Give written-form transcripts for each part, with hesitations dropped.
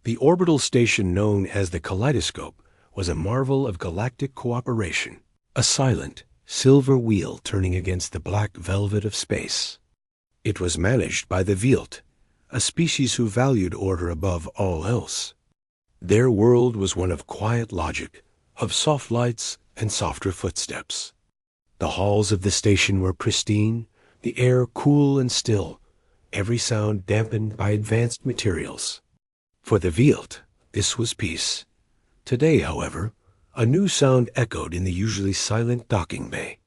The orbital station known as the Kaleidoscope was a marvel of galactic cooperation, a silent, silver wheel turning against the black velvet of space. It was managed by the Vilt, a species who valued order above all else. Their world was one of quiet logic, of soft lights and softer footsteps. The halls of the station were pristine, the air cool and still, every sound dampened by advanced materials. For the Vilt, this was peace. Today, however, a new sound echoed in the usually silent docking bay.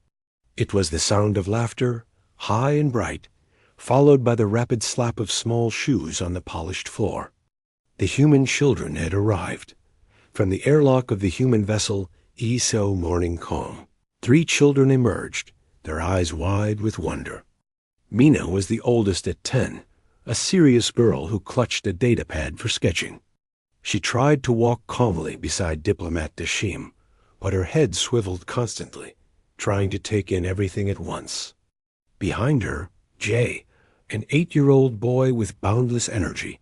It was the sound of laughter, high and bright, followed by the rapid slap of small shoes on the polished floor. The human children had arrived. From the airlock of the human vessel ESO Morning Calm, 3 children emerged, their eyes wide with wonder. Mina was the oldest at 10, a serious girl who clutched a datapad for sketching. She tried to walk calmly beside Diplomat Dashim, but her head swiveled constantly, trying to take in everything at once. Behind her, Jay, an 8-year-old boy with boundless energy,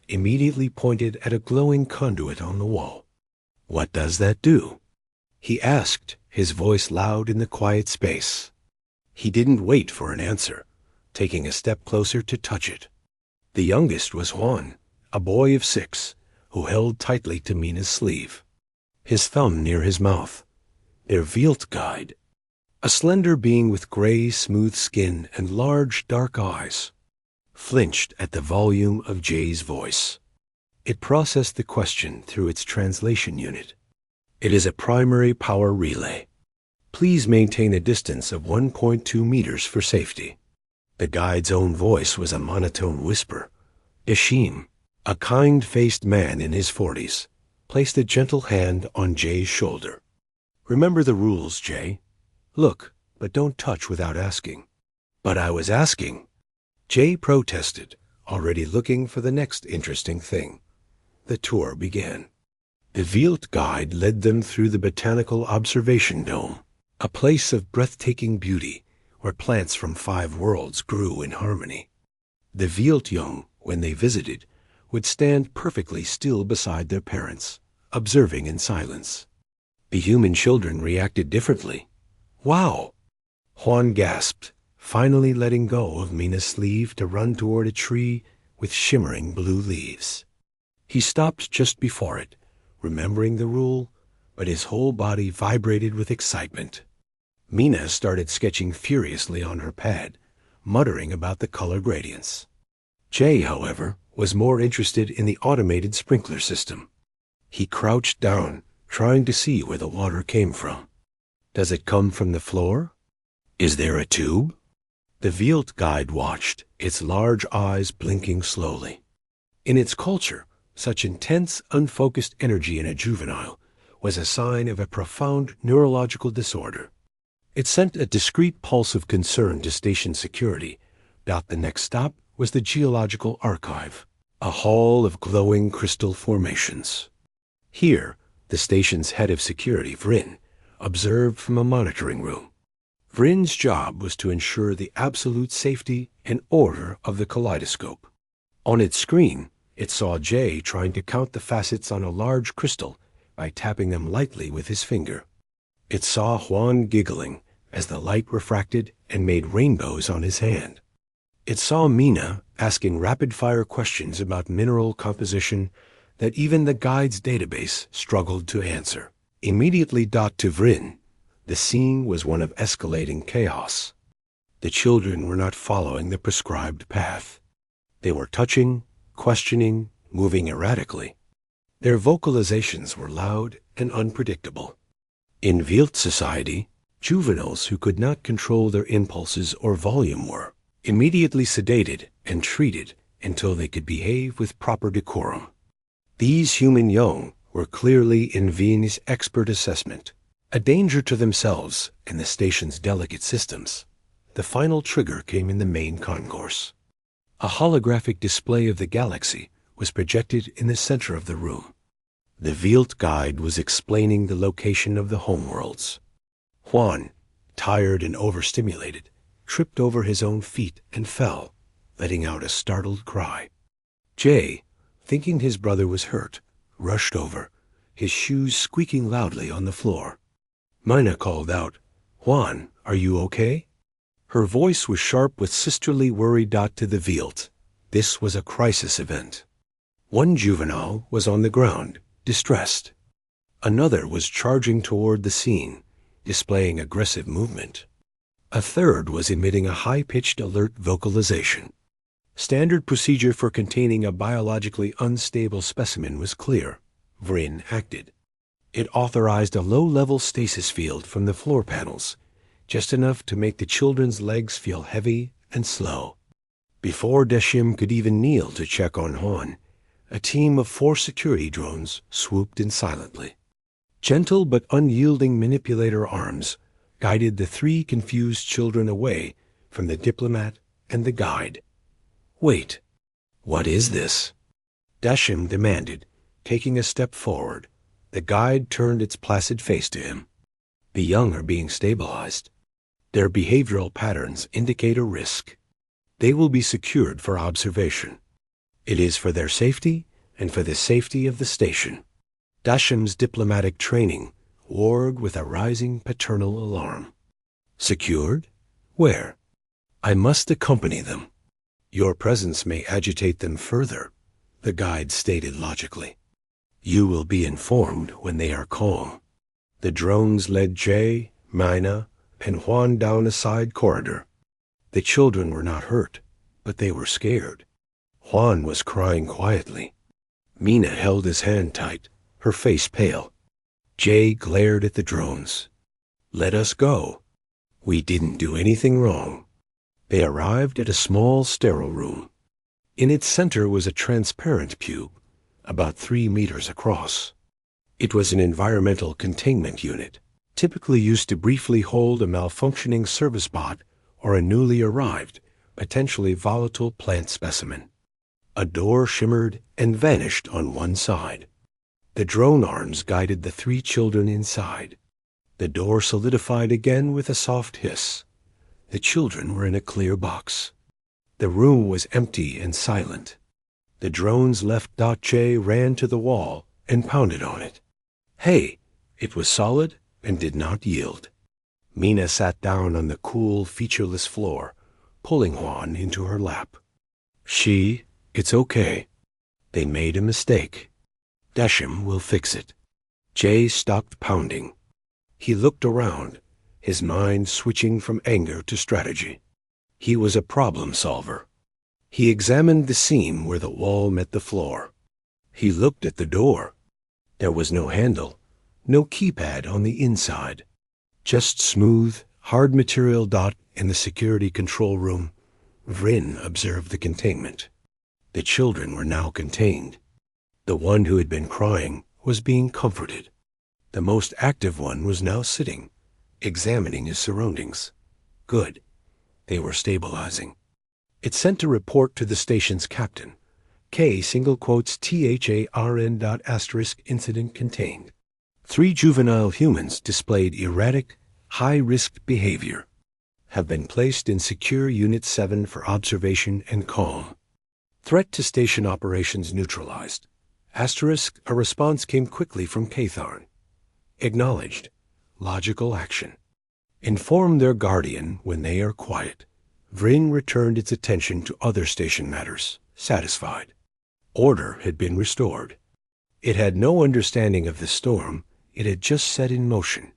immediately pointed at a glowing conduit on the wall. "What does that do?" he asked, his voice loud in the quiet space. He didn't wait for an answer, taking a step closer to touch it. The youngest was Juan, a boy of 6, who held tightly to Mina's sleeve, his thumb near his mouth. Their Vilt guide, a slender being with gray, smooth skin and large, dark eyes, flinched at the volume of Jay's voice. It processed the question through its translation unit. "It is a primary power relay. Please maintain a distance of 1.2 meters for safety." The guide's own voice was a monotone whisper. Dashim, a kind-faced man in his 40s, placed a gentle hand on Jay's shoulder. "Remember the rules, Jay. Look, but don't touch without asking." "But I was asking." Jay protested, already looking for the next interesting thing. The tour began. The Vilt guide led them through the Botanical Observation Dome, a place of breathtaking beauty where plants from 5 worlds grew in harmony. The Vilt young, when they visited, would stand perfectly still beside their parents, observing in silence. The human children reacted differently. "Wow!" Juan gasped, finally letting go of Mina's sleeve to run toward a tree with shimmering blue leaves. He stopped just before it, remembering the rule, but his whole body vibrated with excitement. Mina started sketching furiously on her pad, muttering about the color gradients. Jay, however, was more interested in the automated sprinkler system. He crouched down, trying to see where the water came from. "Does it come from the floor? Is there a tube?" The Vilt guide watched, its large eyes blinking slowly. In its culture, such intense, unfocused energy in a juvenile was a sign of a profound neurological disorder. It sent a discreet pulse of concern to station security. The next stop was the Geological Archive, a hall of glowing crystal formations. Here, the station's head of security, Vrin, observed from a monitoring room. Vrin's job was to ensure the absolute safety and order of the kaleidoscope. On its screen, it saw Jay trying to count the facets on a large crystal by tapping them lightly with his finger. It saw Juan giggling as the light refracted and made rainbows on his hand. It saw Mina asking rapid-fire questions about mineral composition that even the guide's database struggled to answer. Immediately to Vrin, the scene was one of escalating chaos. The children were not following the prescribed path. They were touching, questioning, moving erratically. Their vocalizations were loud and unpredictable. In Vilt society, juveniles who could not control their impulses or volume were immediately sedated and treated until they could behave with proper decorum. These human young were clearly in V's expert assessment, a danger to themselves and the station's delicate systems. The final trigger came in the main concourse. A holographic display of the galaxy was projected in the center of the room. The Vilt guide was explaining the location of the homeworlds. Juan, tired and overstimulated, tripped over his own feet and fell, letting out a startled cry. Jay, thinking his brother was hurt, rushed over, his shoes squeaking loudly on the floor. Mina called out, "Juan, are you okay?" Her voice was sharp with sisterly worry. To the Vielt. This was a crisis event. One juvenile was on the ground, distressed. Another was charging toward the scene, displaying aggressive movement. A third was emitting a high-pitched alert vocalization. Standard procedure for containing a biologically unstable specimen was clear. Vryn acted. It authorized a low-level stasis field from the floor panels, just enough to make the children's legs feel heavy and slow. Before Deshim could even kneel to check on Juan, a team of 4 security drones swooped in silently. Gentle but unyielding manipulator arms guided the 3 confused children away from the diplomat and the guide. "Wait, what is this?" Deshim demanded, taking a step forward. The guide turned its placid face to him. "The young are being stabilized. Their behavioral patterns indicate a risk. They will be secured for observation. It is for their safety and for the safety of the station." Dashim's diplomatic training warred with a rising paternal alarm. "Secured? Where?" "I must accompany them." "Your presence may agitate them further," the guide stated logically. "You will be informed when they are calm." The drones led Jay, Mina, and Juan down a side corridor. The children were not hurt, but they were scared. Juan was crying quietly. Mina held his hand tight, her face pale. Jay glared at the drones. "Let us go. We didn't do anything wrong." They arrived at a small sterile room. In its center was a transparent cube, about 3 meters across. It was an environmental containment unit, typically used to briefly hold a malfunctioning service bot or a newly arrived, potentially volatile plant specimen. A door shimmered and vanished on one side. The drone arms guided the 3 children inside. The door solidified again with a soft hiss. The children were in a clear box. The room was empty and silent. The drones left. J ran to the wall and pounded on it. Hey! It was solid and did not yield. Mina sat down on the cool, featureless floor, pulling Juan into her lap. "It's okay. They made a mistake. Deshim will fix it." Jay stopped pounding. He looked around, his mind switching from anger to strategy. He was a problem solver. He examined the seam where the wall met the floor. He looked at the door. There was no handle, no keypad on the inside. Just smooth, hard material. In the security control room, Vryn observed the containment. The children were now contained. The one who had been crying was being comforted. The most active one was now sitting, examining his surroundings. Good. They were stabilizing. It sent a report to the station's captain. K*THARN. Incident contained. 3 juvenile humans displayed erratic, high-risk behavior. Have been placed in Secure Unit 7 for observation and calm. Threat to station operations neutralized. A response came quickly from Katharn. Acknowledged. Logical action. Inform their guardian when they are quiet. Vryn returned its attention to other station matters, satisfied. Order had been restored. It had no understanding of the storm it had just set in motion,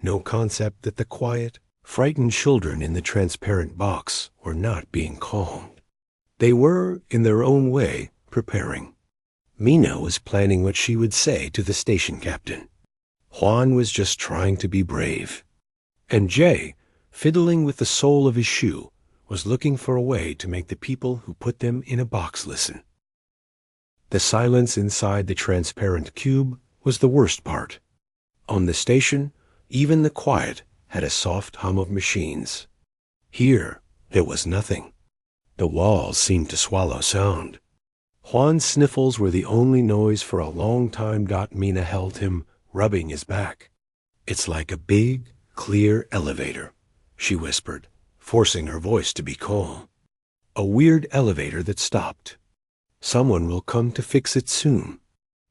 no concept that the quiet, frightened children in the transparent box were not being calmed. They were, in their own way, preparing. Mina was planning what she would say to the station captain. Juan was just trying to be brave. And Jay, fiddling with the sole of his shoe, was looking for a way to make the people who put them in a box listen. The silence inside the transparent cube was the worst part. On the station, even the quiet had a soft hum of machines. Here, there was nothing. The walls seemed to swallow sound. Juan's sniffles were the only noise for a long time. Mina held him, rubbing his back. "It's like a big, clear elevator," she whispered, forcing her voice to be calm. A weird elevator that stopped. Someone will come to fix it soon.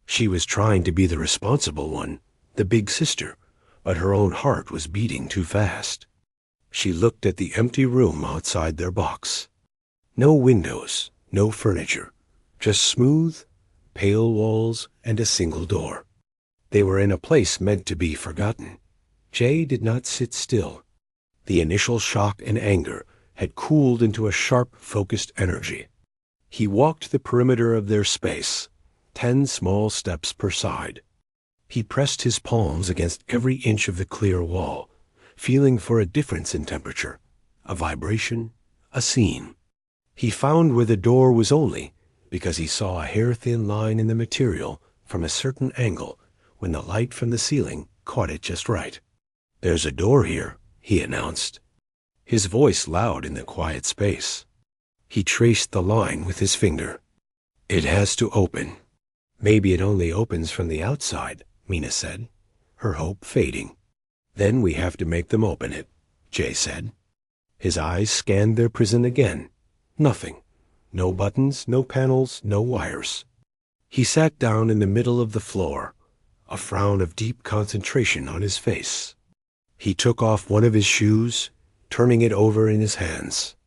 She was trying to be the responsible one, the big sister, but her own heart was beating too fast. She looked at the empty room outside their box. No windows, no furniture, just smooth, pale walls and a single door. They were in a place meant to be forgotten. Jay did not sit still. The initial shock and anger had cooled into a sharp, focused energy. He walked the perimeter of their space, 10 small steps per side. He pressed his palms against every inch of the clear wall, feeling for a difference in temperature, a vibration, a seam. He found where the door was only because he saw a hair-thin line in the material from a certain angle when the light from the ceiling caught it just right. "There's a door here," he announced, his voice loud in the quiet space. He traced the line with his finger. "It has to open." "Maybe it only opens from the outside," Mina said, her hope fading. "Then we have to make them open it," Jay said. His eyes scanned their prison again. Nothing. No buttons, no panels, no wires. He sat down in the middle of the floor, a frown of deep concentration on his face. He took off one of his shoes, turning it over in his hands.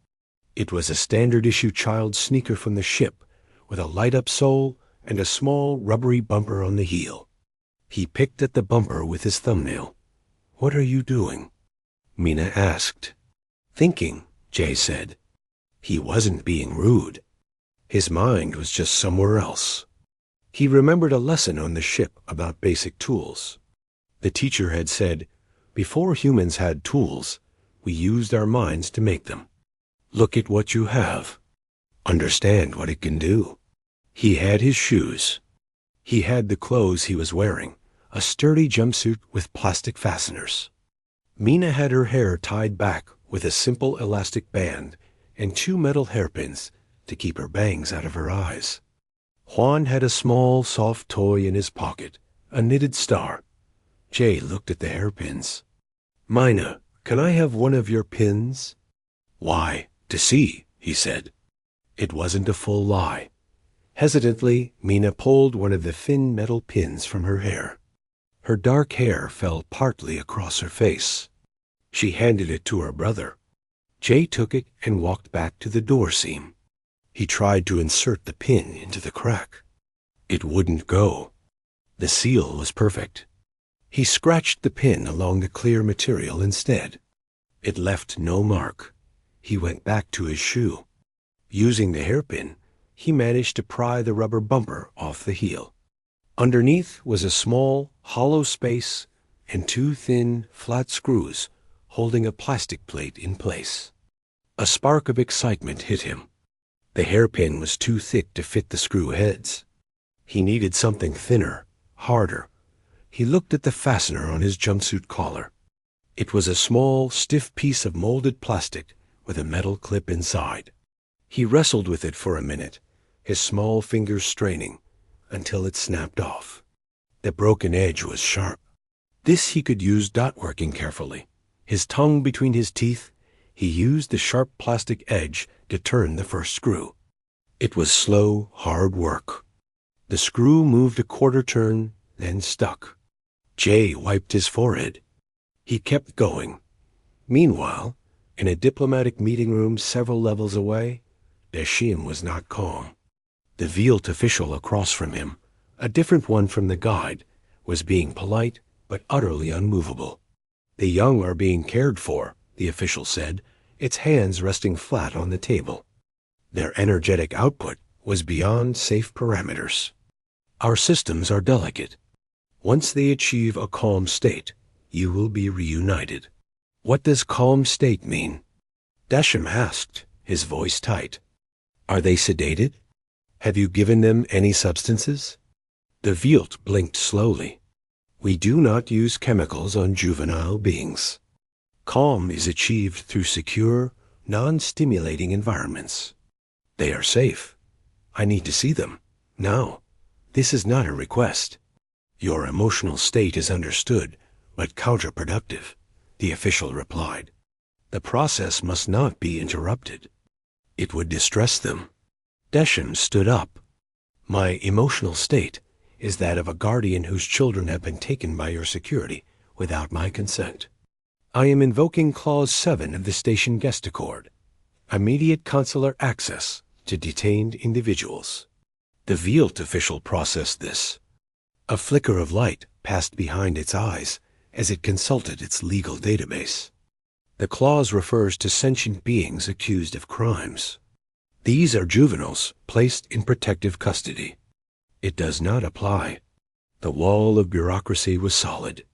It was a standard-issue child's sneaker from the ship, with a light-up sole and a small rubbery bumper on the heel. He picked at the bumper with his thumbnail. "What are you doing?" Mina asked. "Thinking," Jay said. He wasn't being rude. His mind was just somewhere else. He remembered a lesson on the ship about basic tools. The teacher had said, "Before humans had tools, we used our minds to make them. Look at what you have. Understand what it can do." He had his shoes. He had the clothes he was wearing, a sturdy jumpsuit with plastic fasteners. Mina had her hair tied back with a simple elastic band and 2 metal hairpins to keep her bangs out of her eyes. Juan had a small, soft toy in his pocket, a knitted star. Jay looked at the hairpins. "Mina, can I have one of your pins?" "Why, to see," he said. It wasn't a full lie. Hesitantly, Mina pulled one of the thin metal pins from her hair. Her dark hair fell partly across her face. She handed it to her brother. Jay took it and walked back to the door seam. He tried to insert the pin into the crack. It wouldn't go. The seal was perfect. He scratched the pin along the clear material instead. It left no mark. He went back to his shoe. Using the hairpin, he managed to pry the rubber bumper off the heel. Underneath was a small, hollow space and 2 thin, flat screws holding a plastic plate in place. A spark of excitement hit him. The hairpin was too thick to fit the screw heads. He needed something thinner, harder. He looked at the fastener on his jumpsuit collar. It was a small, stiff piece of molded plastic with a metal clip inside. He wrestled with it for a minute, his small fingers straining, until it snapped off. The broken edge was sharp. This he could use working carefully. His tongue between his teeth, he used the sharp plastic edge to turn the first screw. It was slow, hard work. The screw moved a quarter turn, then stuck. Jay wiped his forehead. He kept going. Meanwhile, in a diplomatic meeting room several levels away, Dashim was not calm. The Vealt official across from him, a different one from the guide, was being polite but utterly unmovable. "The young are being cared for," the official said, its hands resting flat on the table. Their energetic output was beyond safe parameters. "Our systems are delicate. Once they achieve a calm state, you will be reunited." "What does calm state mean?" Dashim asked, his voice tight. "Are they sedated? Have you given them any substances?" The Vealt blinked slowly. "We do not use chemicals on juvenile beings. Calm is achieved through secure, non-stimulating environments. They are safe. I need to see them. Now, this is not a request. Your emotional state is understood, but counterproductive," the official replied. "The process must not be interrupted. It would distress them." Desham stood up. My emotional state is that of a guardian whose children have been taken by your security without my consent. I am invoking Clause 7 of the Station Guest Accord. Immediate consular access to detained individuals. The Vealt official processed this. A flicker of light passed behind its eyes as it consulted its legal database. The clause refers to sentient beings accused of crimes. These are juveniles placed in protective custody. It does not apply. The wall of bureaucracy was solid.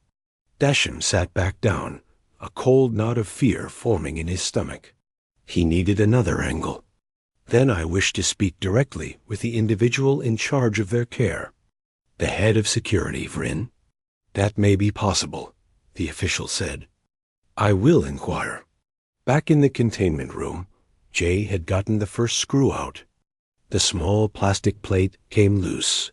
Dasham sat back down, a cold knot of fear forming in his stomach. He needed another angle. Then I wished to speak directly with the individual in charge of their care. The head of security, Vryn. That may be possible, the official said. I will inquire. Back in the containment room, Jay had gotten the first screw out. The small plastic plate came loose.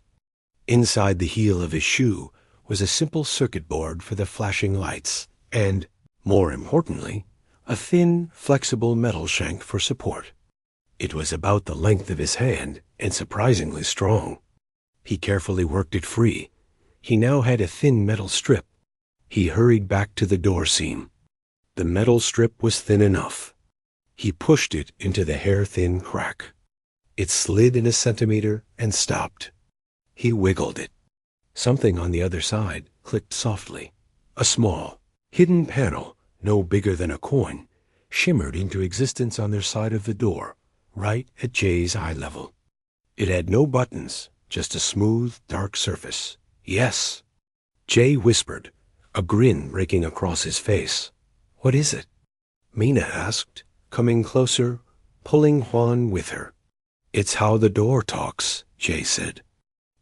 Inside the heel of his shoe was a simple circuit board for the flashing lights and, more importantly, a thin, flexible metal shank for support. It was about the length of his hand and surprisingly strong. He carefully worked it free. He now had a thin metal strip. He hurried back to the door seam. The metal strip was thin enough. He pushed it into the hair-thin crack. It slid in a centimeter and stopped. He wiggled it. Something on the other side clicked softly. A small, hidden panel, no bigger than a coin, shimmered into existence on their side of the door, right at Jay's eye level. It had no buttons, just a smooth, dark surface. Yes. Jay whispered, a grin breaking across his face. What is it? Mina asked, coming closer, pulling Juan with her. It's how the door talks, Jay said.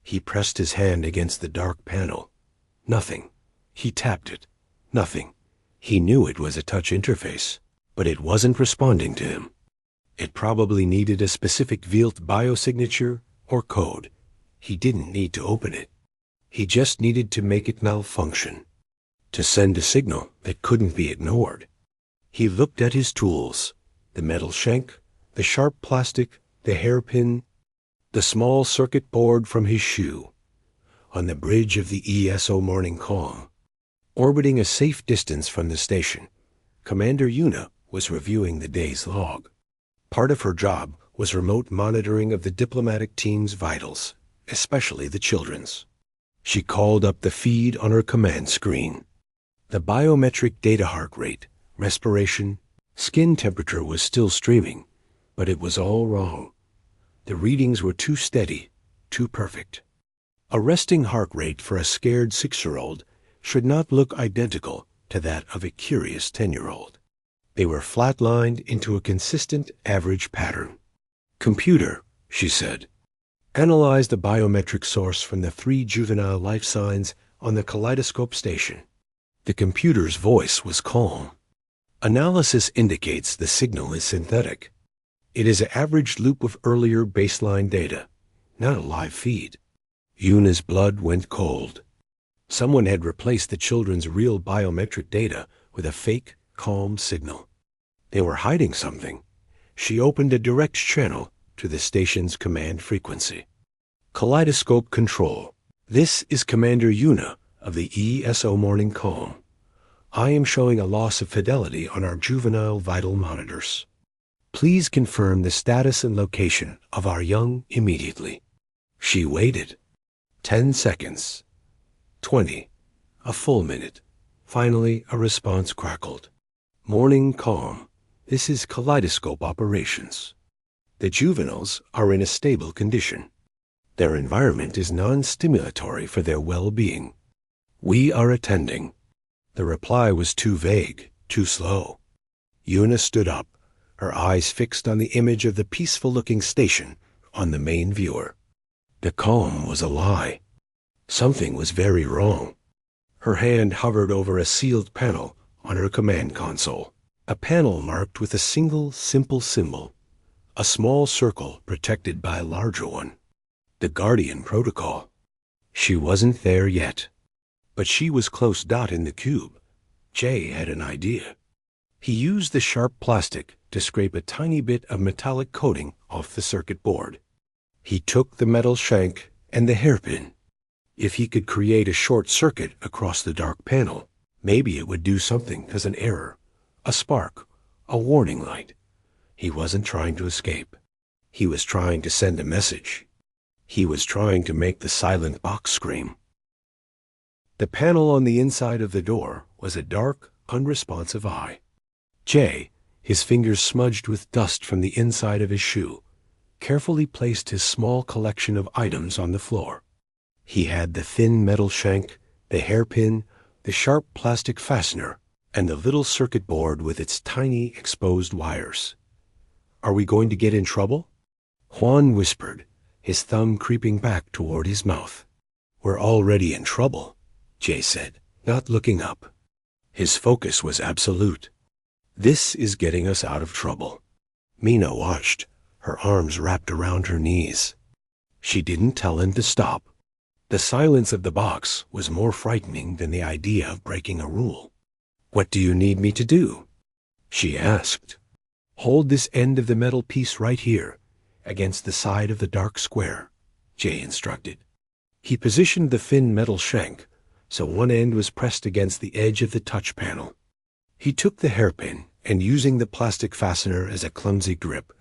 He pressed his hand against the dark panel. Nothing. He tapped it. Nothing. He knew it was a touch interface, but it wasn't responding to him. It probably needed a specific Vealt biosignature or code. He didn't need to open it. He just needed to make it malfunction, to send a signal that couldn't be ignored. He looked at his tools, the metal shank, the sharp plastic, the hairpin, the small circuit board from his shoe. On the bridge of the ESO morning call, orbiting a safe distance from the station, Commander Yuna was reviewing the day's log. Part of her job was remote monitoring of the diplomatic team's vitals, especially the children's. She called up the feed on her command screen. The biometric data heart rate, respiration, skin temperature was still streaming, but it was all wrong. The readings were too steady, too perfect. A resting heart rate for a scared 6-year-old should not look identical to that of a curious 10-year-old. They were flatlined into a consistent average pattern. Computer, she said, analyze the biometric source from the 3 juvenile life signs on the kaleidoscope station. The computer's voice was calm. Analysis indicates the signal is synthetic. It is an averaged loop of earlier baseline data, not a live feed. Yuna's blood went cold. Someone had replaced the children's real biometric data with a fake, calm signal. They were hiding something. She opened a direct channel to the station's command frequency. Kaleidoscope control. This is Commander Yuna of the ESO morning call. I am showing a loss of fidelity on our juvenile vital monitors. Please confirm the status and location of our young immediately. She waited. 10 seconds. 20. A full minute. Finally, a response crackled. Morning calm. This is kaleidoscope operations. The juveniles are in a stable condition. Their environment is non-stimulatory for their well-being. We are attending. The reply was too vague, too slow. Yuna stood up, her eyes fixed on the image of the peaceful-looking station on the main viewer. The calm was a lie. Something was very wrong. Her hand hovered over a sealed panel on her command console, a panel marked with a single, simple symbol, a small circle protected by a larger one. The Guardian Protocol. She wasn't there yet, but she was close dot in the cube. Jay had an idea. He used the sharp plastic to scrape a tiny bit of metallic coating off the circuit board. He took the metal shank and the hairpin. If he could create a short circuit across the dark panel, maybe it would do something as an error, a spark, a warning light. He wasn't trying to escape. He was trying to send a message. He was trying to make the silent box scream. The panel on the inside of the door was a dark, unresponsive eye. Jay, his fingers smudged with dust from the inside of his shoe, carefully placed his small collection of items on the floor. He had the thin metal shank, the hairpin, the sharp plastic fastener, and the little circuit board with its tiny exposed wires. "Are we going to get in trouble?" Juan whispered, his thumb creeping back toward his mouth. "We're already in trouble," Jay said, not looking up. His focus was absolute. "This is getting us out of trouble." Mina watched, her arms wrapped around her knees. She didn't tell him to stop. The silence of the box was more frightening than the idea of breaking a rule. "What do you need me to do?" she asked. "Hold this end of the metal piece right here, against the side of the dark square," Jay instructed. He positioned the thin metal shank so one end was pressed against the edge of the touch panel. He took the hairpin and, using the plastic fastener as a clumsy grip,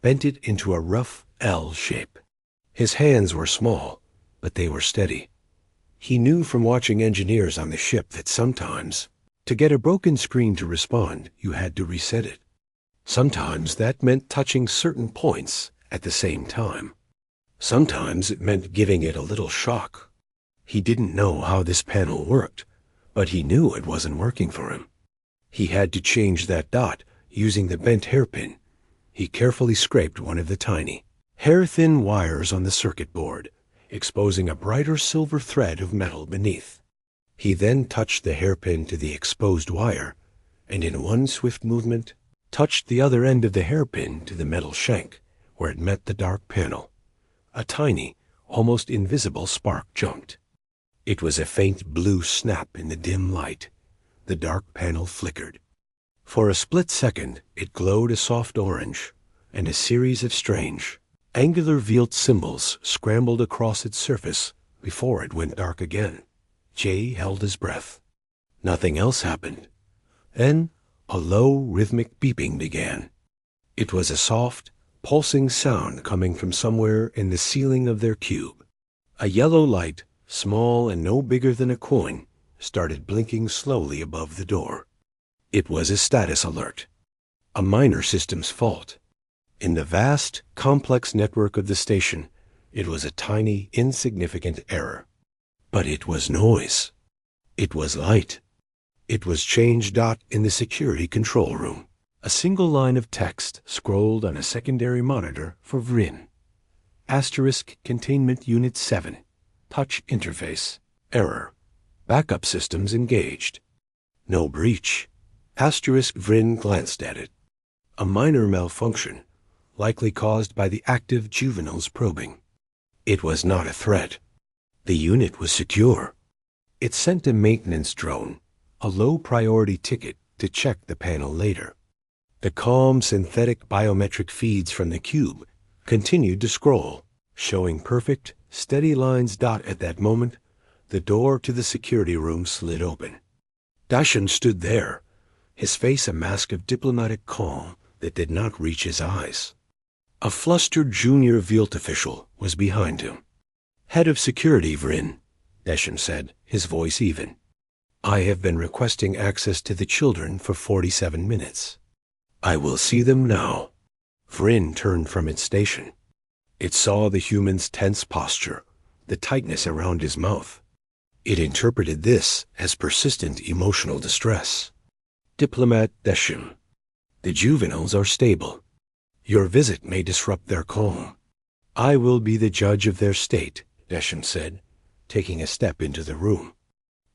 bent it into a rough L shape. His hands were small, but they were steady. He knew from watching engineers on the ship that sometimes, to get a broken screen to respond, you had to reset it. Sometimes that meant touching certain points at the same time. Sometimes it meant giving it a little shock. He didn't know how this panel worked, but he knew it wasn't working for him. He had to change that dot using the bent hairpin. He carefully scraped one of the tiny, hair-thin wires on the circuit board, exposing a brighter silver thread of metal beneath. He then touched the hairpin to the exposed wire, and in one swift movement, touched the other end of the hairpin to the metal shank, where it met the dark panel. A tiny, almost invisible spark jumped. It was a faint blue snap in the dim light. The dark panel flickered. For a split second, it glowed a soft orange, and a series of strange, angular veiled symbols scrambled across its surface before it went dark again. Jay held his breath. Nothing else happened. Then a low, rhythmic beeping began. It was a soft, pulsing sound coming from somewhere in the ceiling of their cube. A yellow light, small and no bigger than a coin, started blinking slowly above the door. It was a status alert. A minor systems fault. In the vast, complex network of the station, it was a tiny, insignificant error. But it was noise. It was light. It was change dot in the security control room. A single line of text scrolled on a secondary monitor for Vrin. Asterisk Containment Unit 7. Touch interface. Error. Backup systems engaged. No breach. Asterisk Vrin glanced at it. A minor malfunction, likely caused by the active juveniles probing. It was not a threat. The unit was secure. It sent a maintenance drone, a low-priority ticket, to check the panel later. The calm synthetic biometric feeds from the cube continued to scroll, showing perfect, steady lines. At that moment, the door to the security room slid open. Dashan stood there, his face a mask of diplomatic calm that did not reach his eyes. A flustered junior Vilt official was behind him. "Head of Security, Vrin," Dashan said, his voice even. "I have been requesting access to the children for 47 minutes. I will see them now." Vrin turned from its station. It saw the human's tense posture, the tightness around his mouth. It interpreted this as persistent emotional distress. "Diplomat Desham, the juveniles are stable. Your visit may disrupt their calm. I will be the judge of their state," Desham said, taking a step into the room.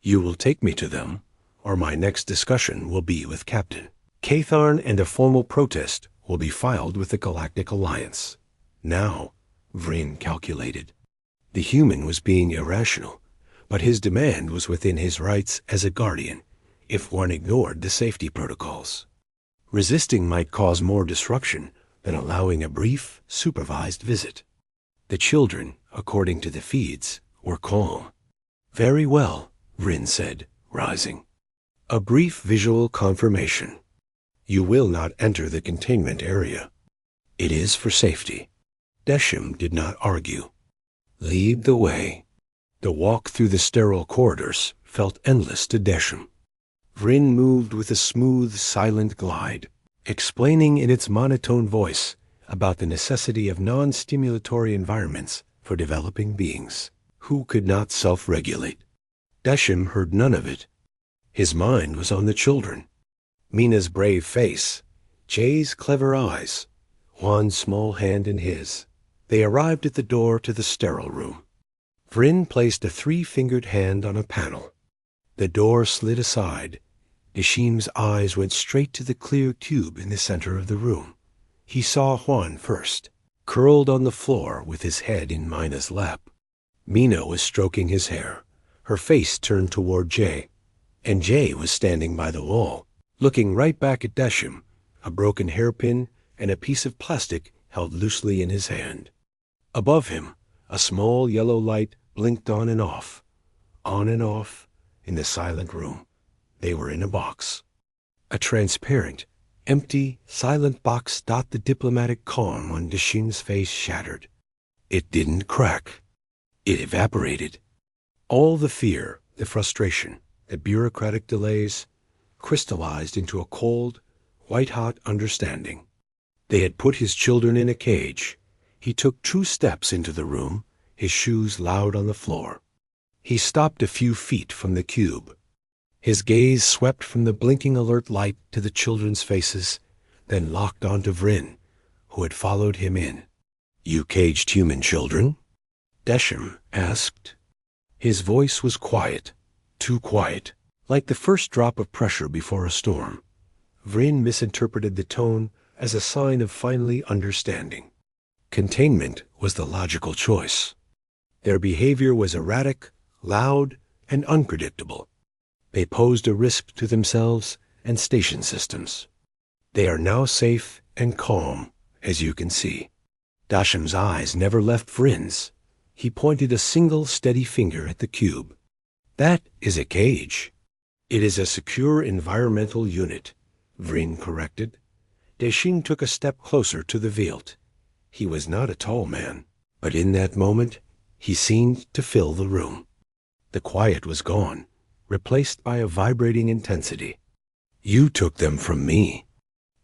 "You will take me to them, or my next discussion will be with Captain Catharn, and a formal protest will be filed with the Galactic Alliance." Now, Vrin calculated. The human was being irrational, but his demand was within his rights as a guardian, if one ignored the safety protocols. Resisting might cause more disruption than allowing a brief, supervised visit. The children, according to the feeds, were calm. "Very well," Vryn said, rising. A brief visual confirmation. "You will not enter the containment area. It is for safety." Desham did not argue. "Lead the way." The walk through the sterile corridors felt endless to Desham. Vryn moved with a smooth, silent glide, explaining in its monotone voice about the necessity of non-stimulatory environments for developing beings who could not self-regulate. Desham heard none of it. His mind was on the children. Mina's brave face, Jay's clever eyes, Juan's small hand in his. They arrived at the door to the sterile room. Vryn placed a 3-fingered hand on a panel. The door slid aside. Deshim's eyes went straight to the clear tube in the center of the room. He saw Juan first, curled on the floor with his head in Mina's lap. Mina was stroking his hair, her face turned toward Jay, and Jay was standing by the wall, looking right back at Desham, a broken hairpin and a piece of plastic held loosely in his hand. Above him, a small yellow light blinked on and off, in the silent room. They were in a box. A transparent, empty, silent box. The diplomatic calm on Deshim's face shattered. It didn't crack. It evaporated. All the fear, the frustration, the bureaucratic delays, crystallized into a cold, white-hot understanding. They had put his children in a cage. He took 2 steps into the room, his shoes loud on the floor. He stopped a few feet from the cube. His gaze swept from the blinking alert light to the children's faces, then locked onto Vryn, who had followed him in. "You caged human children?" Desham asked. His voice was quiet, too quiet, like the first drop of pressure before a storm. Vryn misinterpreted the tone as a sign of finally understanding. Containment was the logical choice. Their behavior was erratic, loud, and unpredictable. They posed a risk to themselves and station systems. They are now safe and calm, as you can see. Desham's eyes never left Vryn's. He pointed a single steady finger at the cube. "That is a cage." "It is a secure environmental unit," Vryn corrected. Deshim took a step closer to the Vealt. He was not a tall man, but in that moment, he seemed to fill the room. The quiet was gone, replaced by a vibrating intensity. "You took them from me.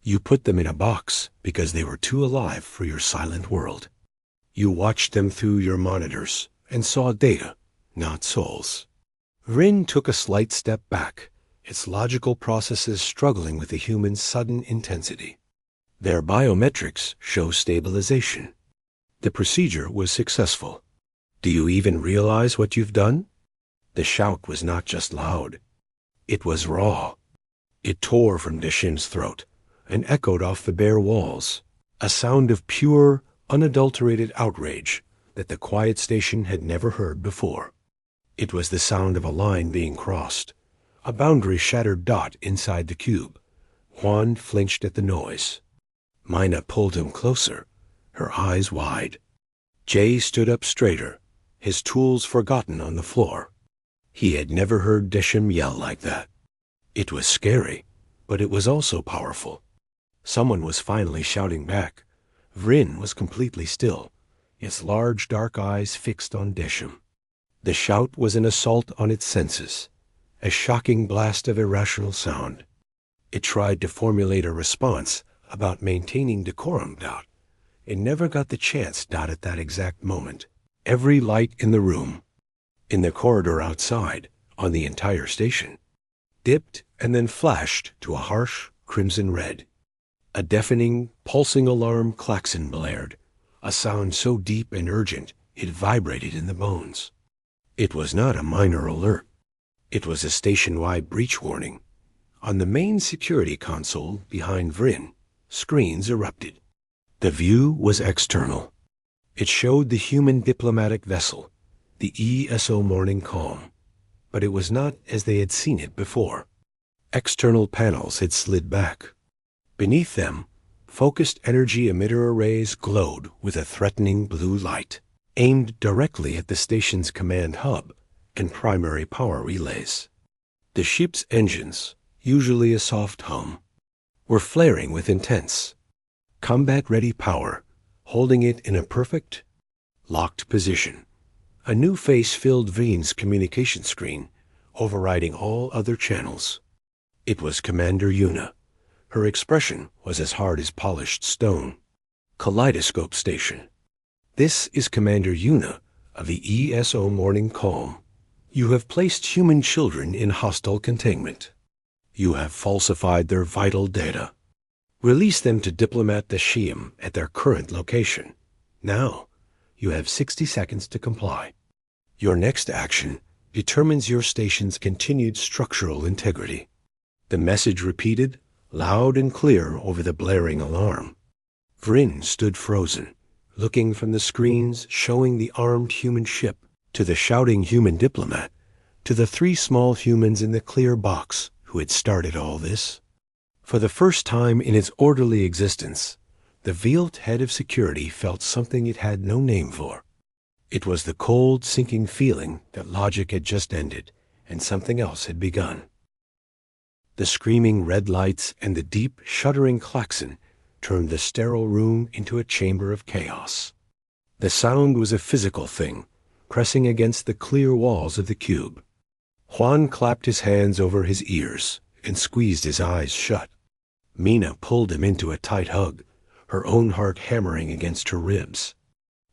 You put them in a box because they were too alive for your silent world. You watched them through your monitors and saw data, not souls." Vryn took a slight step back, its logical processes struggling with the human's sudden intensity. "Their biometrics show stabilization. The procedure was successful. Do you even realize what you've done?" The shout was not just loud. It was raw. It tore from Deshim's throat and echoed off the bare walls, a sound of pure, unadulterated outrage that the quiet station had never heard before. It was the sound of a line being crossed, a boundary-shattered dot inside the cube. Juan flinched at the noise. Mina pulled him closer, her eyes wide. Jay stood up straighter, his tools forgotten on the floor. He had never heard Desham yell like that. It was scary, but it was also powerful. Someone was finally shouting back. Vryn was completely still, its large dark eyes fixed on Desham. The shout was an assault on its senses, a shocking blast of irrational sound. It tried to formulate a response about maintaining decorum. It never got the chance. At that exact moment, every light in the room, in the corridor outside, on the entire station, dipped and then flashed to a harsh crimson red. A deafening, pulsing alarm klaxon blared, a sound so deep and urgent it vibrated in the bones. It was not a minor alert. It was a station-wide breach warning. On the main security console behind Vryn, screens erupted. The view was external. It showed the human diplomatic vessel, the ESO Morning Calm, but it was not as they had seen it before. External panels had slid back. Beneath them, focused energy emitter arrays glowed with a threatening blue light. aimed directly at the station's command hub and primary power relays. The ship's engines, usually a soft hum, were flaring with intense, combat-ready power, holding it in a perfect, locked position. A new face filled Veen's communication screen, overriding all other channels. It was Commander Yuna. Her expression was as hard as polished stone. Kaleidoscope Station. This is Commander Yuna of the ESO Morning Calm. You have placed human children in hostile containment. You have falsified their vital data. Release them to Diplomat Dashim at their current location. Now, you have 60 seconds to comply. Your next action determines your station's continued structural integrity. The message repeated, loud and clear over the blaring alarm. Vryn stood frozen, looking from the screens showing the armed human ship to the shouting human diplomat, to the 3 small humans in the clear box who had started all this. For the first time in its orderly existence, the Vealt head of security felt something it had no name for. It was the cold, sinking feeling that logic had just ended and something else had begun. The screaming red lights and the deep, shuddering klaxon turned the sterile room into a chamber of chaos. The sound was a physical thing, pressing against the clear walls of the cube. Juan clapped his hands over his ears and squeezed his eyes shut. Mina pulled him into a tight hug, her own heart hammering against her ribs.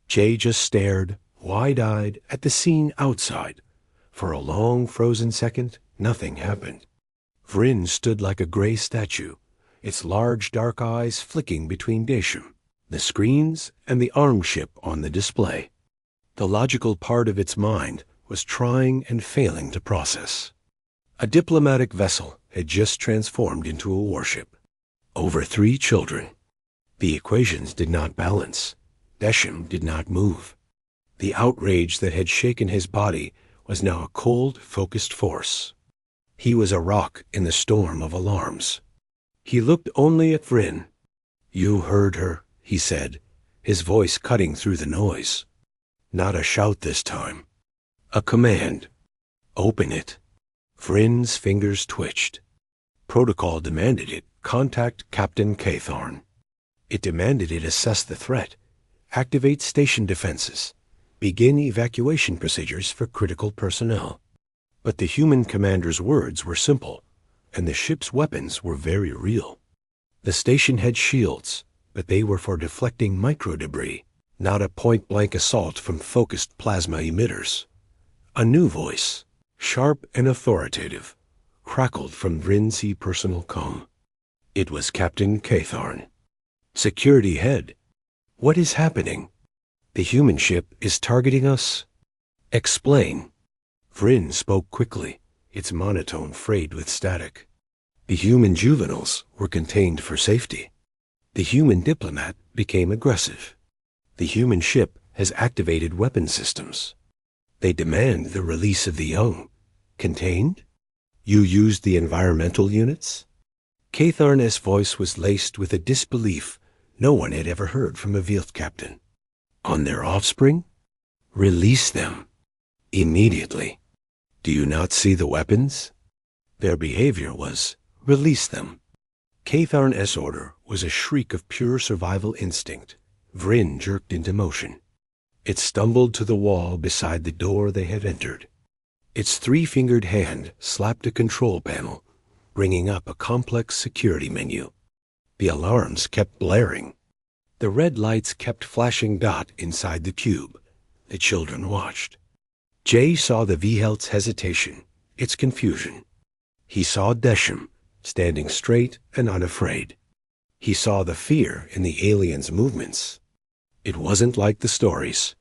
Jay just stared, wide-eyed, at the scene outside. For a long, frozen second, nothing happened. Vryn stood like a gray statue, its large dark eyes flicking between Dashim, the screens, and the arm ship on the display. The logical part of its mind was trying and failing to process. A diplomatic vessel had just transformed into a warship. Over 3 children. The equations did not balance. Dashim did not move. The outrage that had shaken his body was now a cold, focused force. He was a rock in the storm of alarms. He looked only at Vryn. "You heard her," he said, his voice cutting through the noise. Not a shout this time. A command. "Open it." Vryn's fingers twitched. Protocol demanded it contact Captain Cathorn. It demanded it assess the threat, activate station defenses, begin evacuation procedures for critical personnel. But the human commander's words were simple, and the ship's weapons were very real. The station had shields, but they were for deflecting microdebris, not a point-blank assault from focused plasma emitters. A new voice, sharp and authoritative, crackled from Vryn's personal comm. It was Captain Cathorn. "Security head, what is happening? The human ship is targeting us." "Explain." Vryn spoke quickly, its monotone frayed with static. The human juveniles were contained for safety. The human diplomat became aggressive. The human ship has activated weapon systems. They demand the release of the young. Contained? You used the environmental units? Cathorn's voice was laced with a disbelief no one had ever heard from a Vealt captain. On their offspring? Release them. Immediately. Do you not see the weapons? Their behavior was, release them. Cathorn's order was a shriek of pure survival instinct. Vryn jerked into motion. It stumbled to the wall beside the door they had entered. Its 3-fingered hand slapped a control panel, bringing up a complex security menu. The alarms kept blaring. The red lights kept flashing dot inside the cube. The children watched. Jay saw the Vealt's hesitation, its confusion. He saw Dashim, standing straight and unafraid. He saw the fear in the aliens' movements. It wasn't like the stories.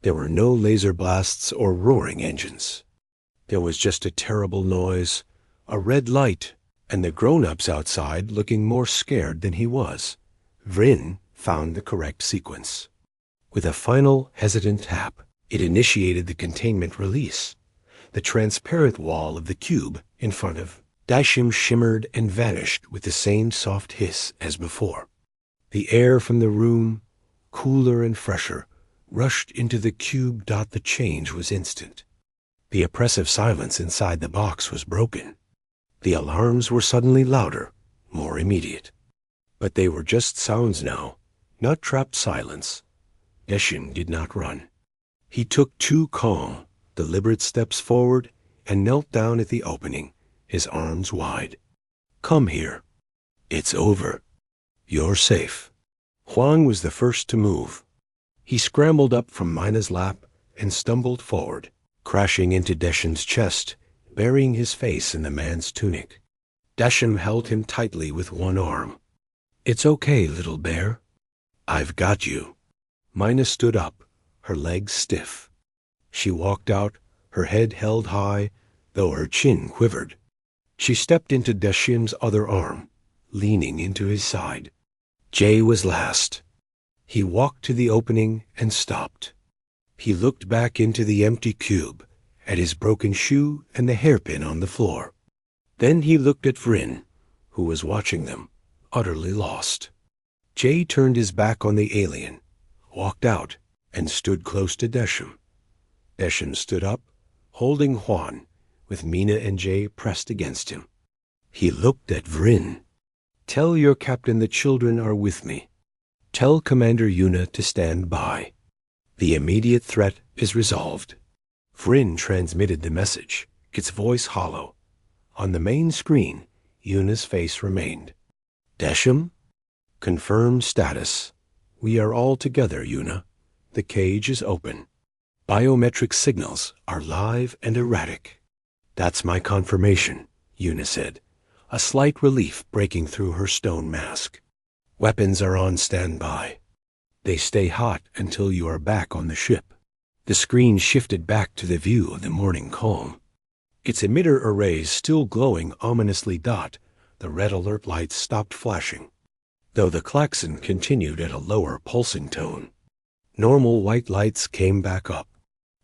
There were no laser blasts or roaring engines. There was just a terrible noise, a red light, and the grown-ups outside looking more scared than he was. Vryn found the correct sequence. With a final, hesitant tap, it initiated the containment release. The transparent wall of the cube in front of Dashim shimmered and vanished with the same soft hiss as before. The air from the room, cooler and fresher, rushed into the cube. The change was instant. The oppressive silence inside the box was broken. The alarms were suddenly louder, more immediate. But they were just sounds now, not trapped silence. Deshim did not run. He took 2 calm, deliberate steps forward and knelt down at the opening, his arms wide. "Come here. It's over. You're safe." Huang was the first to move. He scrambled up from Mina's lap and stumbled forward, crashing into Deshim's chest, burying his face in the man's tunic. Deshim held him tightly with one arm. "It's okay, little bear. I've got you." Mina stood up, her legs stiff. She walked out, her head held high, though her chin quivered. She stepped into Deshim's other arm, leaning into his side. Jay was last. He walked to the opening and stopped. He looked back into the empty cube, at his broken shoe and the hairpin on the floor. Then he looked at Vryn, who was watching them, utterly lost. Jay turned his back on the alien, walked out, and stood close to Deshim. Deshim stood up, holding Huan, with Mina and Jay pressed against him. He looked at Vryn. "Tell your captain the children are with me. Tell Commander Yuna to stand by. The immediate threat is resolved." Vryn transmitted the message, its voice hollow. On the main screen, Yuna's face remained. "Deshim? Confirm status. We are all together, Yuna. The cage is open. Biometric signals are live and erratic." "That's my confirmation," Yuna said, a slight relief breaking through her stone mask. "Weapons are on standby. They stay hot until you are back on the ship." The screen shifted back to the view of the morning calm. Its emitter arrays still glowing ominously. The red alert lights stopped flashing, though the klaxon continued at a lower pulsing tone. Normal white lights came back up.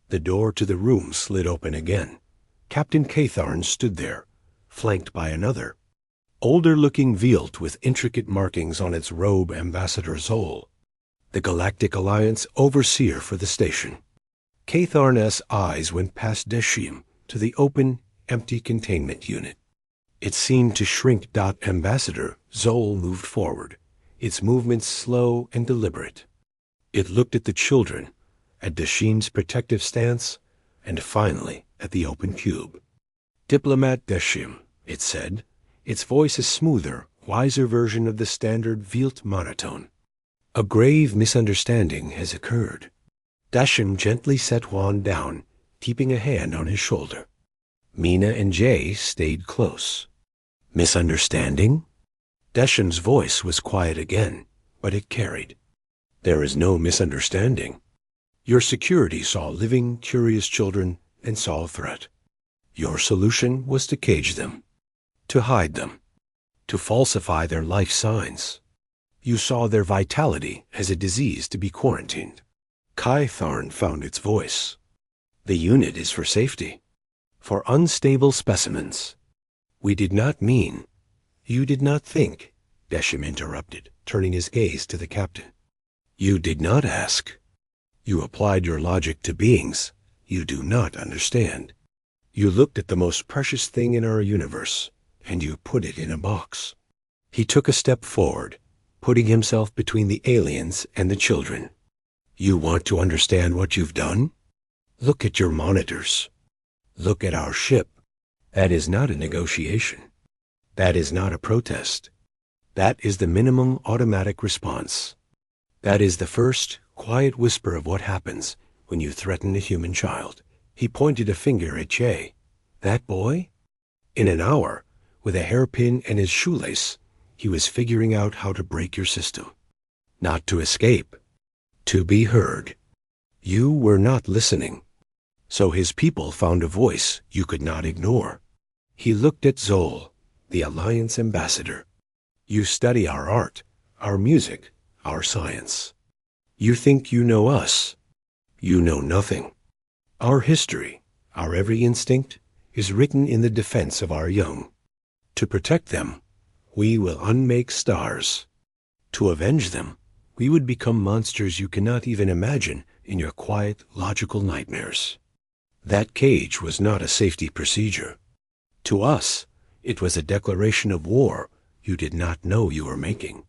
The door to the room slid open again. Captain Catharn stood there, flanked by another, older-looking Vealt with intricate markings on its robe, Ambassador Zol, the Galactic Alliance overseer for the station. Catharn's eyes went past Deshim to the open, empty containment unit. It seemed to shrink. Ambassador Zol moved forward, its movements slow and deliberate. It looked at the children, at Deshim's protective stance, and finally at the open cube. "Diplomat Deshim," it said, its voice a smoother, wiser version of the standard Vealt monotone. "A grave misunderstanding has occurred." Deshim gently set Juan down, keeping a hand on his shoulder. Mina and Jay stayed close. "Misunderstanding?" Deshim's voice was quiet again, but it carried. "There is no misunderstanding. Your security saw living, curious children and saw a threat. Your solution was to cage them, to hide them, to falsify their life signs. You saw their vitality as a disease to be quarantined." Catharn found its voice. "The unit is for safety, for unstable specimens." "We did not mean—" "You did not think," Deshim interrupted, turning his gaze to the captain. "You did not ask. You applied your logic to beings you do not understand. You looked at the most precious thing in our universe, and you put it in a box." He took a step forward, putting himself between the aliens and the children. "You want to understand what you've done? Look at your monitors. Look at our ship. That is not a negotiation. That is not a protest. That is the minimum automatic response. That is the first quiet whisper of what happens when you threaten a human child." He pointed a finger at Jay. "That boy? In an hour, with a hairpin and his shoelace, he was figuring out how to break your system. Not to escape, to be heard. You were not listening. So his people found a voice you could not ignore." He looked at Zol, the Alliance ambassador. "You study our art, our music, our science. You think you know us. You know nothing. Our history, our every instinct, is written in the defense of our young. To protect them, we will unmake stars. To avenge them, we would become monsters you cannot even imagine in your quiet, logical nightmares. That cage was not a safety procedure. To us, it was a declaration of war you did not know you were making.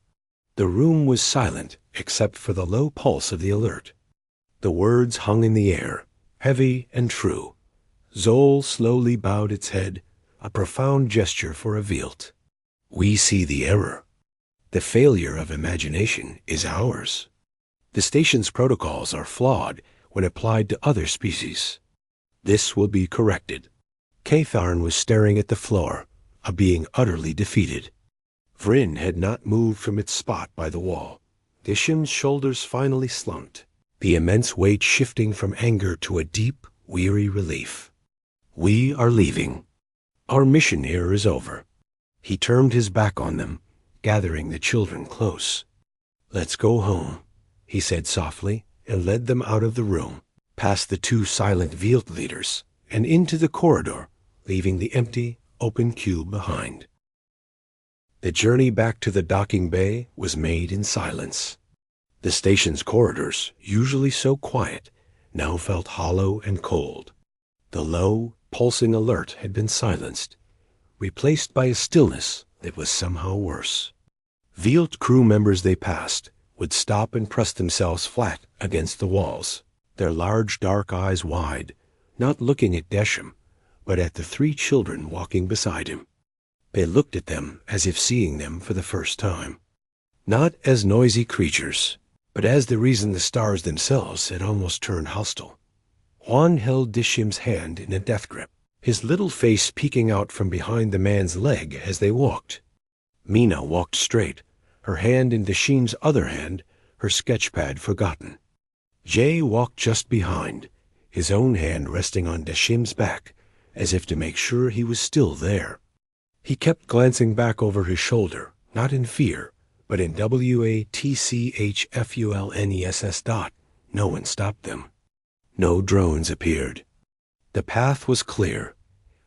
The room was silent except for the low pulse of the alert. The words hung in the air, heavy and true. Zoll slowly bowed its head, a profound gesture for a Wield. We see the error. The failure of imagination is ours. The station's protocols are flawed when applied to other species. This will be corrected. Catharn was staring at the floor, a being utterly defeated. Vryn had not moved from its spot by the wall. Dishim's shoulders finally slumped, the immense weight shifting from anger to a deep, weary relief. We are leaving. Our mission here is over. He turned his back on them, gathering the children close. Let's go home, he said softly, and led them out of the room, past the two silent Wield leaders, and into the corridor, leaving the empty, open cube behind. The journey back to the docking bay was made in silence. The station's corridors, usually so quiet, now felt hollow and cold. The low, pulsing alert had been silenced, replaced by a stillness that was somehow worse. Wield crew members they passed would stop and press themselves flat against the walls, their large dark eyes wide, not looking at Desham, but at the three children walking beside him. They looked at them as if seeing them for the first time. Not as noisy creatures, but as the reason the stars themselves had almost turned hostile. Juan held Dishim's hand in a death grip, his little face peeking out from behind the man's leg as they walked. Mina walked straight, her hand in Dishim's other hand, her sketchpad forgotten. Jay walked just behind, his own hand resting on Dishim's back, as if to make sure he was still there. He kept glancing back over his shoulder, not in fear, but in WATCHFULNESS. No one stopped them. No drones appeared. The path was clear.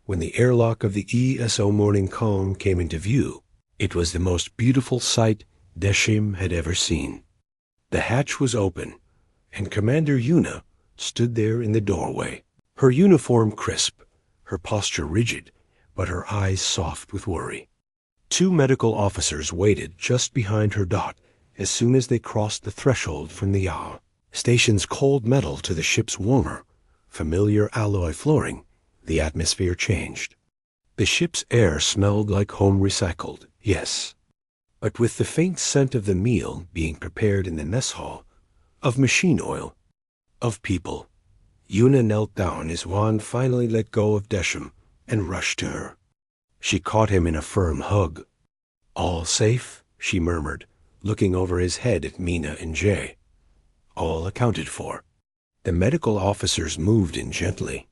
When the airlock of the ESO Morning Calm came into view, it was the most beautiful sight Deshim had ever seen. The hatch was open, and Commander Yuna stood there in the doorway, her uniform crisp, her posture rigid, but her eyes soft with worry. Two medical officers waited just behind her dot as soon as they crossed the threshold from the yaw. Station's cold metal to the ship's warmer, familiar alloy flooring, the atmosphere changed. The ship's air smelled like home recycled, yes, but with the faint scent of the meal being prepared in the mess hall, of machine oil, of people. Yuna knelt down as Juan finally let go of Desham and rushed to her. She caught him in a firm hug. All safe, she murmured, looking over his head at Mina and Jay. All accounted for. The medical officers moved in gently,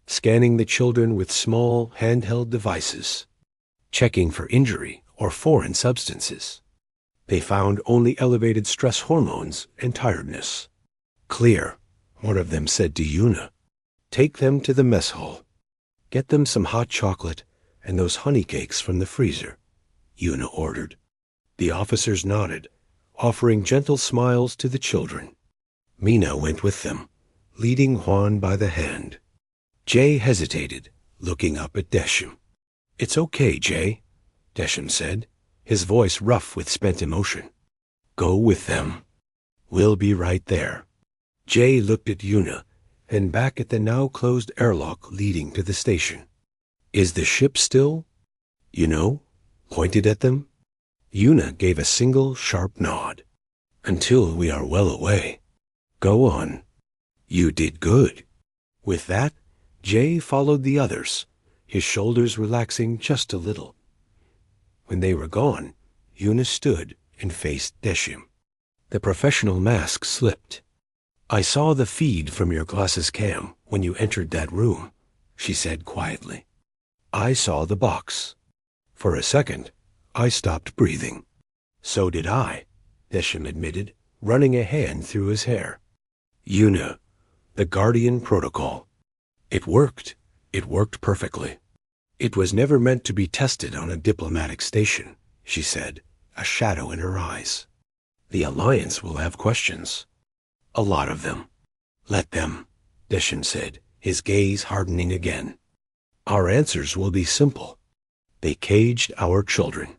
scanning the children with small, handheld devices, checking for injury or foreign substances. They found only elevated stress hormones and tiredness. Clear, one of them said to Yuna. Take them to the mess hall. Get them some hot chocolate and those honey cakes from the freezer, Yuna ordered. The officers nodded, offering gentle smiles to the children. Mina went with them, leading Juan by the hand. Jay hesitated, looking up at Desham. It's okay, Jay, Desham said, his voice rough with spent emotion. Go with them. We'll be right there. Jay looked at Yuna, and back at the now closed airlock leading to the station. Is the ship still? You know? Pointed at them. Yuna gave a single sharp nod. Until we are well away. Go on. You did good. With that, Jay followed the others, his shoulders relaxing just a little. When they were gone, Yuna stood and faced Desham. The professional mask slipped. I saw the feed from your glasses cam when you entered that room, she said quietly. I saw the box. For a second, I stopped breathing. So did I, Desham admitted, running a hand through his hair. Yuna, the Guardian Protocol. It worked. It worked perfectly. It was never meant to be tested on a diplomatic station, she said, a shadow in her eyes. The Alliance will have questions. A lot of them. Let them, Desham said, his gaze hardening again. Our answers will be simple. They caged our children.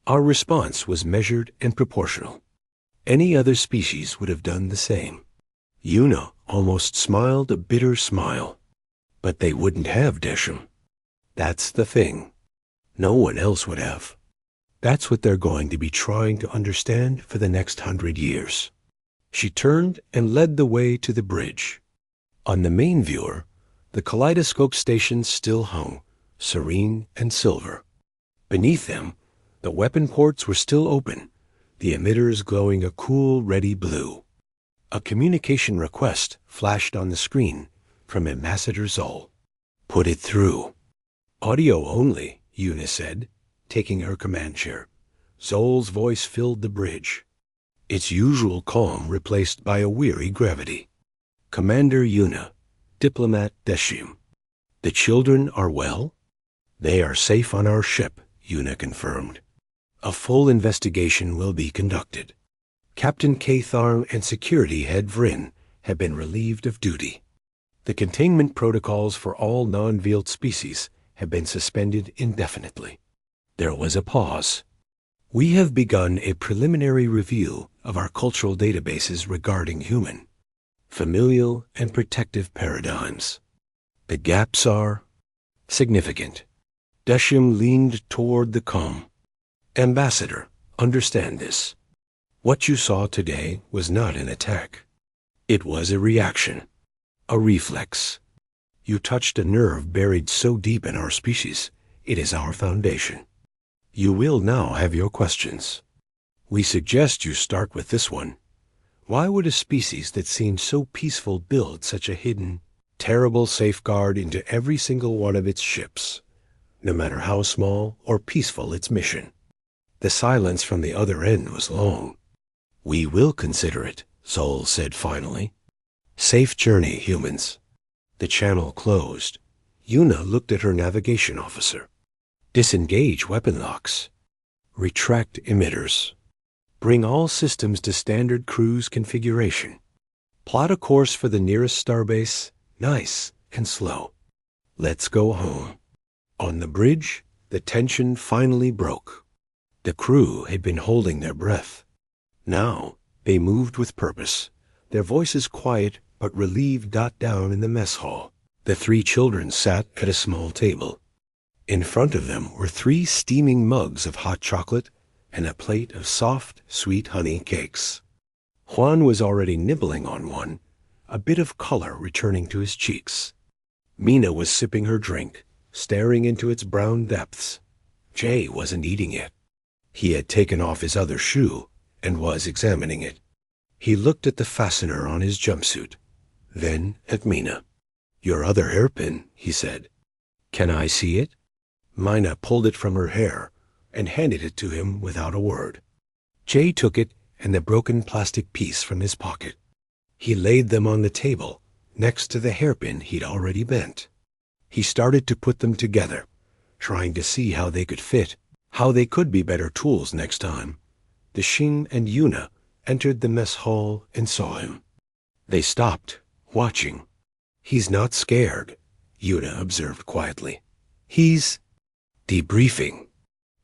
Our response was measured and proportional. Any other species would have done the same. Yuna almost smiled a bitter smile. But they wouldn't have, Desham. That's the thing. No one else would have. That's what they're going to be trying to understand for the next 100 years. She turned and led the way to the bridge. On the main viewer, the kaleidoscope stations still hung, serene and silver. Beneath them, the weapon ports were still open, the emitters glowing a cool, ready blue. A communication request flashed on the screen from Ambassador Zoll. Put it through. Audio only, Yuna said, taking her command chair. Zoll's voice filled the bridge. Its usual calm replaced by a weary gravity. Commander Yuna, Diplomat Desham. The children are well? They are safe on our ship, Yuna confirmed. A full investigation will be conducted. Captain Katharm and security head Vryn have been relieved of duty. The containment protocols for all non-veiled species have been suspended indefinitely. There was a pause. We have begun a preliminary review of our cultural databases regarding human, familial, and protective paradigms. The gaps are significant. Desham leaned toward the comm. Ambassador, understand this. What you saw today was not an attack. It was a reaction, a reflex. You touched a nerve buried so deep in our species, it is our foundation. You will now have your questions. We suggest you start with this one. Why would a species that seemed so peaceful build such a hidden, terrible safeguard into every single one of its ships, no matter how small or peaceful its mission? The silence from the other end was long. We will consider it, Zoll said finally. Safe journey, humans. The channel closed. Yuna looked at her navigation officer. Disengage weapon locks. Retract emitters. Bring all systems to standard cruise configuration. Plot a course for the nearest starbase, nice and slow. Let's go home. On the bridge, the tension finally broke. The crew had been holding their breath. Now they moved with purpose, their voices quiet but relieved. Down in the mess hall, the three children sat at a small table. In front of them were 3 steaming mugs of hot chocolate and a plate of soft, sweet honey cakes. Juan was already nibbling on one, a bit of color returning to his cheeks. Mina was sipping her drink, staring into its brown depths. Jay wasn't eating it. He had taken off his other shoe and was examining it. He looked at the fastener on his jumpsuit, then at Mina. Your other hairpin, he said. Can I see it? Mina pulled it from her hair and handed it to him without a word. Jay took it and the broken plastic piece from his pocket. He laid them on the table next to the hairpin he'd already bent. He started to put them together, trying to see how they could fit, how they could be better tools next time. The Shin and Yuna entered the mess hall and saw him. They stopped, watching. He's not scared, Yuna observed quietly. He's debriefing.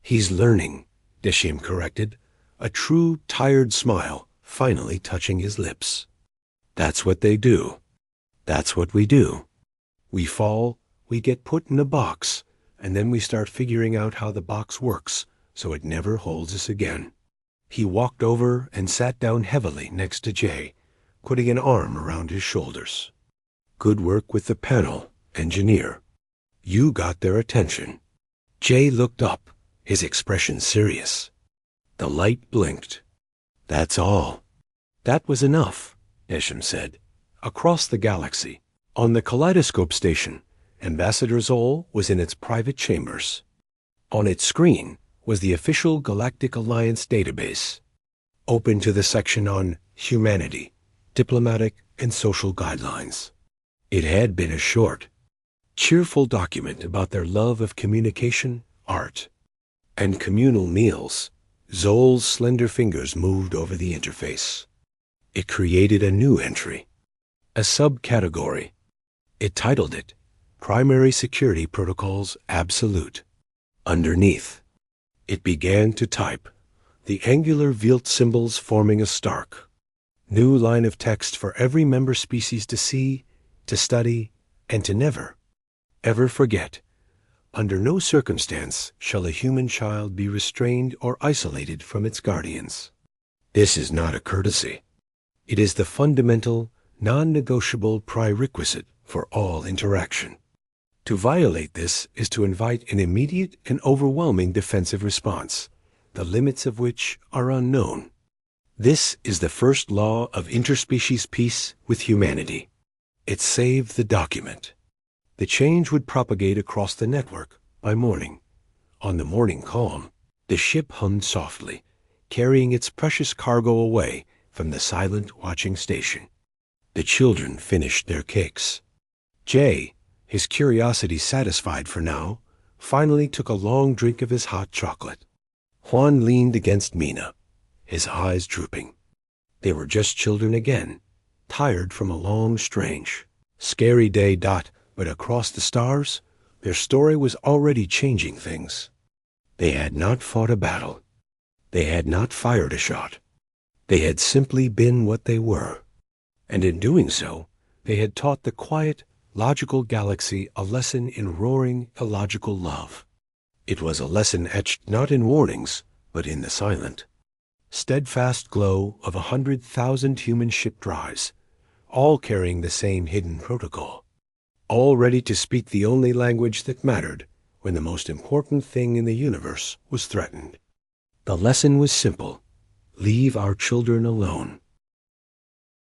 He's learning, Desham corrected, a true tired smile finally touching his lips. That's what they do. That's what we do. We fall, we get put in a box, and then we start figuring out how the box works so it never holds us again. He walked over and sat down heavily next to Jay, putting an arm around his shoulders. Good work with the panel, engineer. You got their attention. Jay looked up, his expression serious. The light blinked. That's all. That was enough, Desham said. Across the galaxy, on the kaleidoscope station, Ambassador Zoll was in its private chambers. On its screen was the official Galactic Alliance database, open to the section on humanity, diplomatic and social guidelines. It had been a short, cheerful document about their love of communication, art, and communal meals. Zoll's slender fingers moved over the interface. It created a new entry. a subcategory. It titled it, Primary Security Protocols Absolute. Underneath, it began to type, the angular Wild symbols forming a stark, new line of text for every member species to see, to study, and to never, ever forget. Under no circumstance shall a human child be restrained or isolated from its guardians. This is not a courtesy. It is the fundamental, non-negotiable prerequisite for all interaction. To violate this is to invite an immediate and overwhelming defensive response, the limits of which are unknown. This is the first law of interspecies peace with humanity. It saved the document. The change would propagate across the network by morning. On the morning calm, the ship hummed softly, carrying its precious cargo away from the silent watching station. The children finished their cakes. Jay, his curiosity satisfied for now, finally took a long drink of his hot chocolate. Juan leaned against Mina, his eyes drooping. They were just children again, tired from a long, strange, scary day. But across the stars, their story was already changing things. They had not fought a battle. They had not fired a shot. They had simply been what they were. And in doing so, they had taught the quiet, logical galaxy a lesson in roaring, illogical love. It was a lesson etched not in warnings, but in the silent, steadfast glow of 100,000 human ship drives, all carrying the same hidden protocol, all ready to speak the only language that mattered when the most important thing in the universe was threatened. The lesson was simple. Leave our children alone.